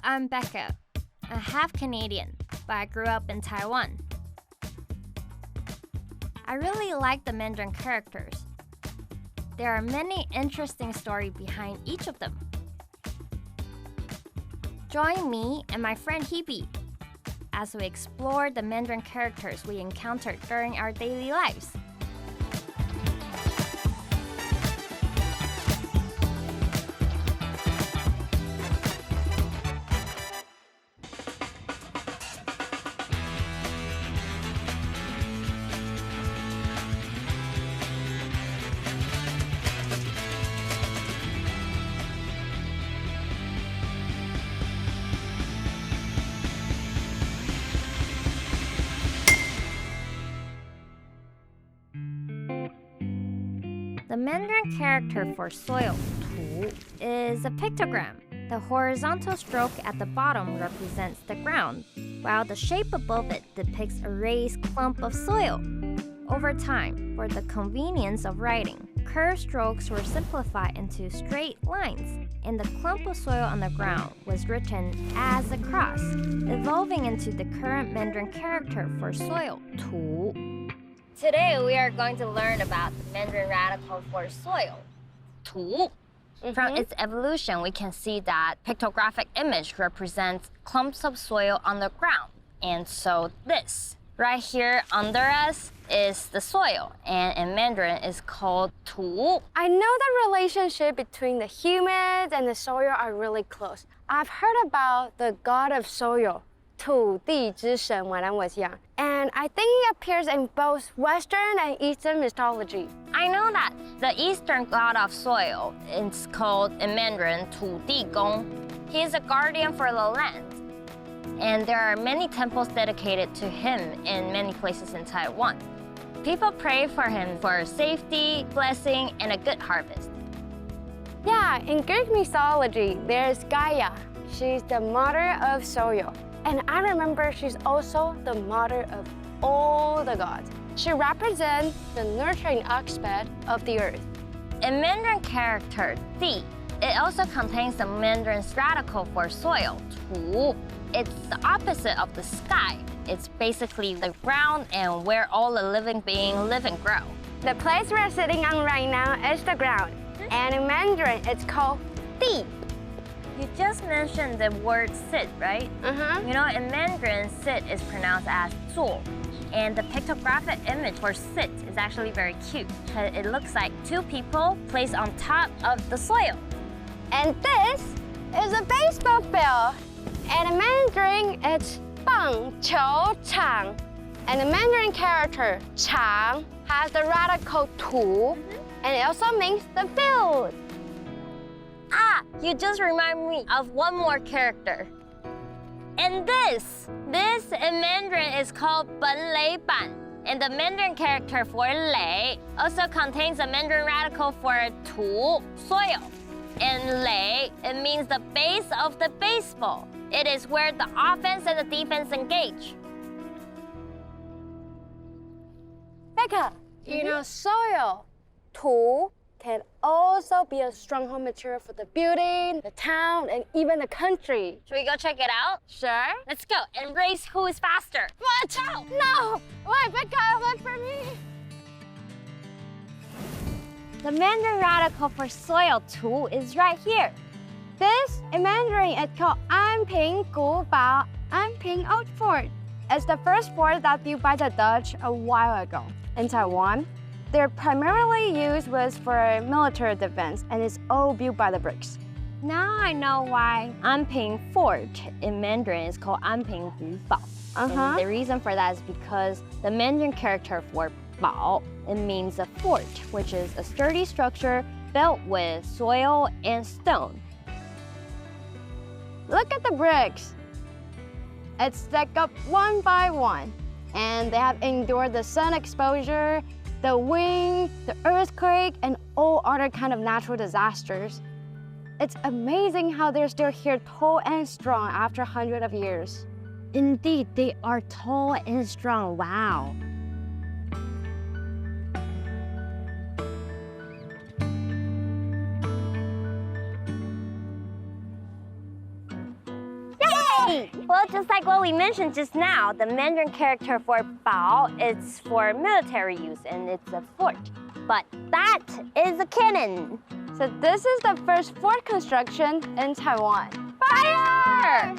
I'm Becca. I'm half Canadian, but I grew up in Taiwan. I really like the Mandarin characters. There are many interesting stories behind each of them. Join me and my friend Hebe as we explore the Mandarin characters we encountered during our daily lives. The Mandarin character for soil, 土, is a pictogram. The horizontal stroke at the bottom represents the ground, while the shape above it depicts a raised clump of soil. Over time, for the convenience of writing, curved strokes were simplified into straight lines, and the clump of soil on the ground was written as a cross, evolving into the current Mandarin character for soil, 土. Today, we are going to learn about the Mandarin radical for soil, 土. From its evolution, we can see that pictographic image represents clumps of soil on the ground. And so this, right here under us, is the soil, and in Mandarin is called 土. I know the relationship between the humans and the soil are really close. I've heard about the god of soil, 土地之神, when I was young. And I think he appears in both Western and Eastern mythology. I know that the Eastern god of soil is called in Mandarin 土地公. He is a guardian for the land. And there are many temples dedicated to him in many places in Taiwan. People pray for him for safety, blessing, and a good harvest. Yeah, in Greek mythology, there's Gaia. She's the mother of soil. And I remember she's also the mother of all the gods. She represents the nurturing aspect of the earth. In Mandarin character, 地, it also contains the Mandarin radical for soil, 土. It's the opposite of the sky. It's basically the ground and where all the living beings live and grow. The place we're sitting on right now is the ground. And in Mandarin, it's called 地. You just mentioned the word sit, right? You know, in Mandarin, sit is pronounced as 坐. And the pictographic image for sit is actually very cute. It looks like two people placed on top of the soil. And this is a baseball field. And in Mandarin, it's 棒球场. And the Mandarin character, 场, has the radical 土, and it also means the field. Ah, you just remind me of one more character. And this in Mandarin is called 本垒板. And the Mandarin character for 垒 also contains a Mandarin radical for 土, soil. And 垒, it means the base of the baseball. It is where the offense and the defense engage. Becca, you know, soil, 土, can also be a stronghold material for the building, the town, and even the country. Should we go check it out? Sure. Let's go and race who is faster. Watch out! No! Wait, Becca, look for me! The Mandarin radical for soil, 土, is right here. This, in Mandarin, is called Anping Old Fort. It's the first fort that built by the Dutch a while ago in Taiwan. They're primarily used for military defense, and it's all built by the bricks. Now I know why Anping Fort in Mandarin is called Anping Fort. And the reason for that is because the Mandarin character for 堡, it means a fort, which is a sturdy structure built with soil and stone. Look at the bricks. It's stacked up one by one, and they have endured the sun exposure, the wind, the earthquake, and all other kind of natural disasters. It's amazing how they're still here tall and strong after hundreds of years. Indeed, they are tall and strong. Wow. Right. Well, just like what we mentioned just now, the Mandarin character for bao is for military use and it's a fort. But that is a cannon. So this is the first fort construction in Taiwan. Fire!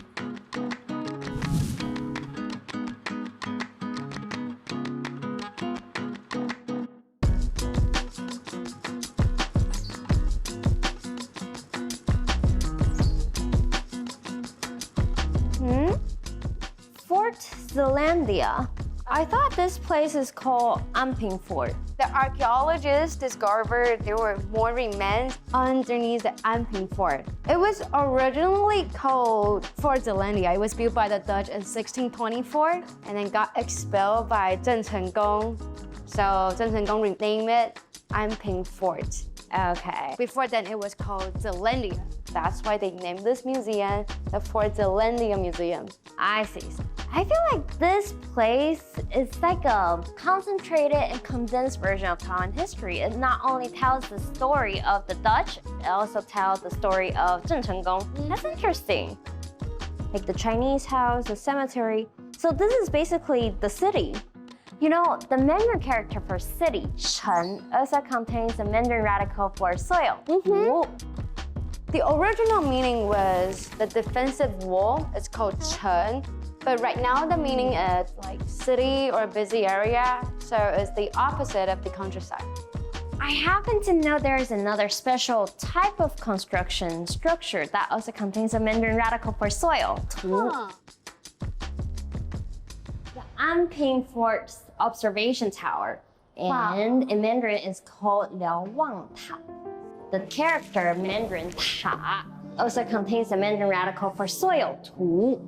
Fort Zeelandia. I thought this place is called Anping Fort. The archaeologists discovered there were more remains underneath the Anping Fort. It was originally called Fort Zeelandia. It was built by the Dutch in 1624 and then got expelled by Zheng Chenggong. So Zheng Chenggong renamed it Anping Fort. Okay. Before then, it was called Zeelandia. That's why they named this museum the Fort Zeelandia Museum. I see. I feel like this place is like a concentrated and condensed version of Taiwan history. It not only tells the story of the Dutch, it also tells the story of Zheng Chenggong. That's interesting. Like the Chinese house, the cemetery. So this is basically the city. You know, the Mandarin character for city, shén, also contains the Mandarin radical for soil. The original meaning was the defensive wall. It's called chén. But right now the meaning is like city or busy area. So it's the opposite of the countryside. I happen to know there is another special type of construction structure that also contains a Mandarin radical for soil. Huh. The Anping Fort Observation Tower, and in Mandarin is called liào wàng. The character Mandarin ta also contains the Mandarin radical for soil, 土.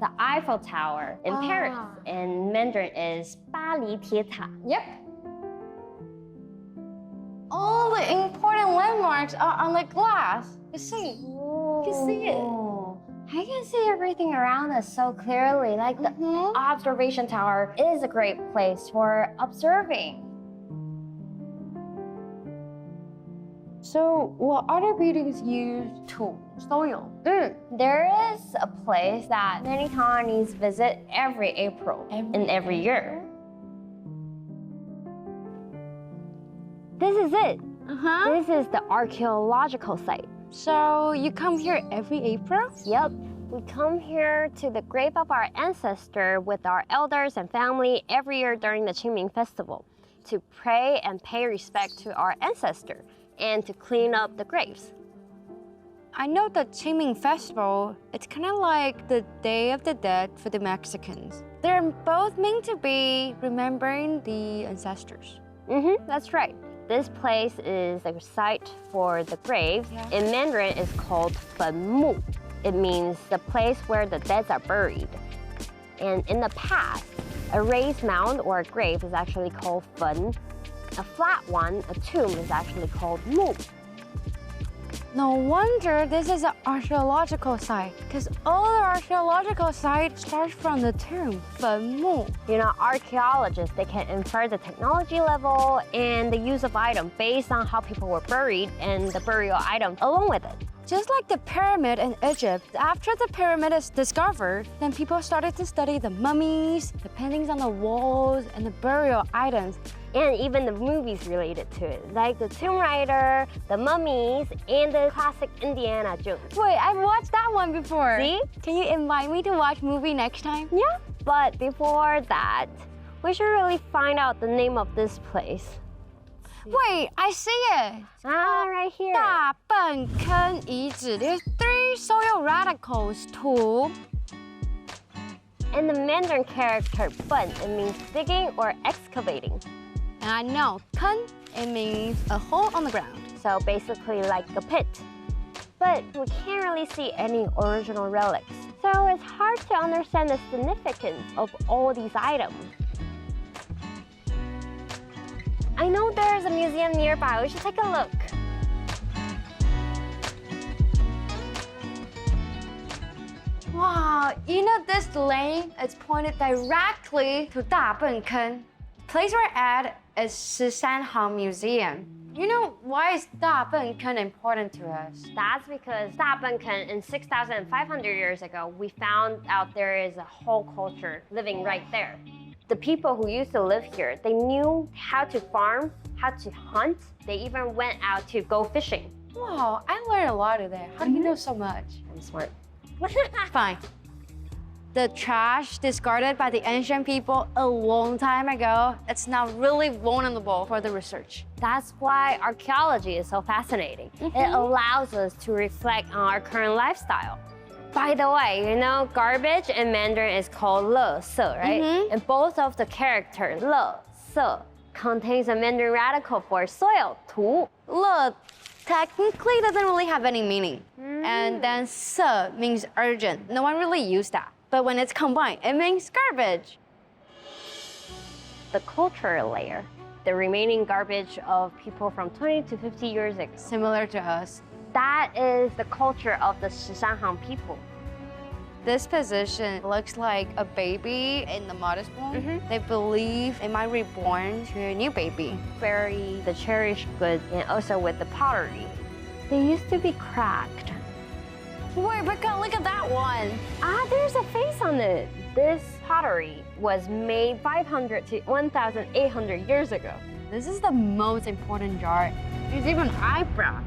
The Eiffel Tower in Paris in Mandarin is 巴黎铁塔. Yep. All the important landmarks are on the glass. You see? You can see it. I can see everything around us so clearly. Like the observation tower is a great place for observing. So what other buildings use to soil? There is a place that many Taiwanese visit every April and every year. This is it. This is the archaeological site. So you come here every April? Yep. We come here to the grave of our ancestor with our elders and family every year during the Qīng festival to pray and pay respect to our ancestor and to clean up the graves. I know the Qīng festival, it's kind of like the Day of the Dead for the Mexicans. They're both meant to be remembering the ancestors. That's right. This place is a site for the graves. In Mandarin, it's called 坟墓. It means the place where the dead are buried. And in the past, a raised mound or a grave is actually called 坟. A flat one, a tomb, is actually called 墓. No wonder this is an archaeological site, because all the archaeological sites start from the term 坟墓. You know, archaeologists, they can infer the technology level and the use of item based on how people were buried and the burial item along with it. Just like the pyramid in Egypt, after the pyramid is discovered, then people started to study the mummies, the paintings on the walls, and the burial items. And even the movies related to it, like the Tomb Raider, the Mummies, and the classic Indiana Jones. Wait, I've watched that one before. See? Can you invite me to watch movie next time? Yeah. But before that, we should really find out the name of this place. Wait, I see it. Right here. 大笨坑遗址. There's 3 soil radicals, 土. And the Mandarin character 笨, it means digging or excavating. And I know, 坑, it means a hole on the ground. So basically like a pit. But we can't really see any original relics. So it's hard to understand the significance of all these items. I know there's a museum nearby. We should take a look. Wow, you know this lane is pointed directly to 大笨坑. The place we're at is Shihsanhang Museum. You know, why is Dabenken important to us? That's because Dabenken in 6,500 years ago, we found out there is a whole culture living right there. The people who used to live here, they knew how to farm, how to hunt. They even went out to go fishing. Wow, I learned a lot today. How do you know so much? I'm smart. Fine. The trash discarded by the ancient people a long time ago, it's now really vulnerable for the research. That's why archaeology is so fascinating. It allows us to reflect on our current lifestyle. By the way, you know, garbage in Mandarin is called 垃圾, right? And both of the characters, 垃圾, contains a Mandarin radical for soil, 土. 垃 technically doesn't really have any meaning. And then 色 means urgent. No one really used that. But when it's combined, it means garbage. The cultural layer, the remaining garbage of people from 20 to 50 years ago. Similar to us. That is the culture of the Shihsanhang people. This position looks like a baby in the mother's womb. They believe it might reborn to a new baby. Bury the cherished goods and also with the pottery. They used to be cracked. Wait, Becca, look at that one. There's a face on it. This pottery was made 500 to 1,800 years ago. This is the most important jar. There's even an eyebrow.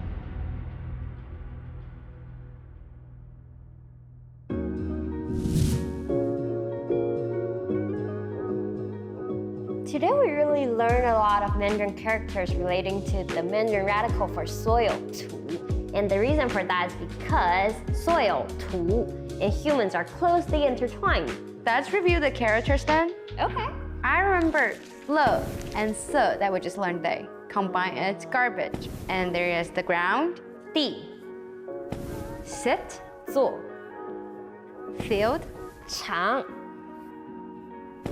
Today we really learned a lot of Mandarin characters relating to the Mandarin radical for soil, 土. And the reason for that is because soil, 土, and humans are closely intertwined. Let's review the characters then. Okay. I remember 乐 and 色 that we just learned today. Combine it's garbage. And there is the ground, 地, sit, 坐, field, 场,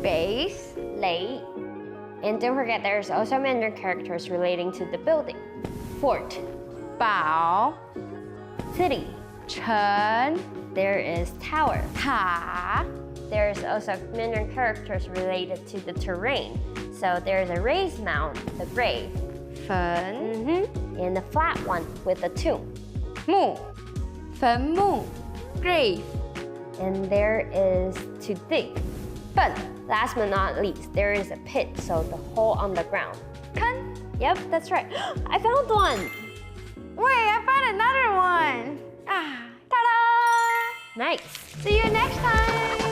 base, 垒. And don't forget there's also Mandarin characters relating to the building. Fort, 堡, city. 城, There is tower. 塔, There's also Mandarin characters related to the terrain. So there's a raised mound, the grave. 坟, And the flat one with the tomb. 墓, 坟墓, grave. And there is to dig. 粪, Last but not least, there is a pit, so the hole on the ground. 坑. Yep, that's right. I found one. Wait, I found another one. Ta-da! Nice. See you next time.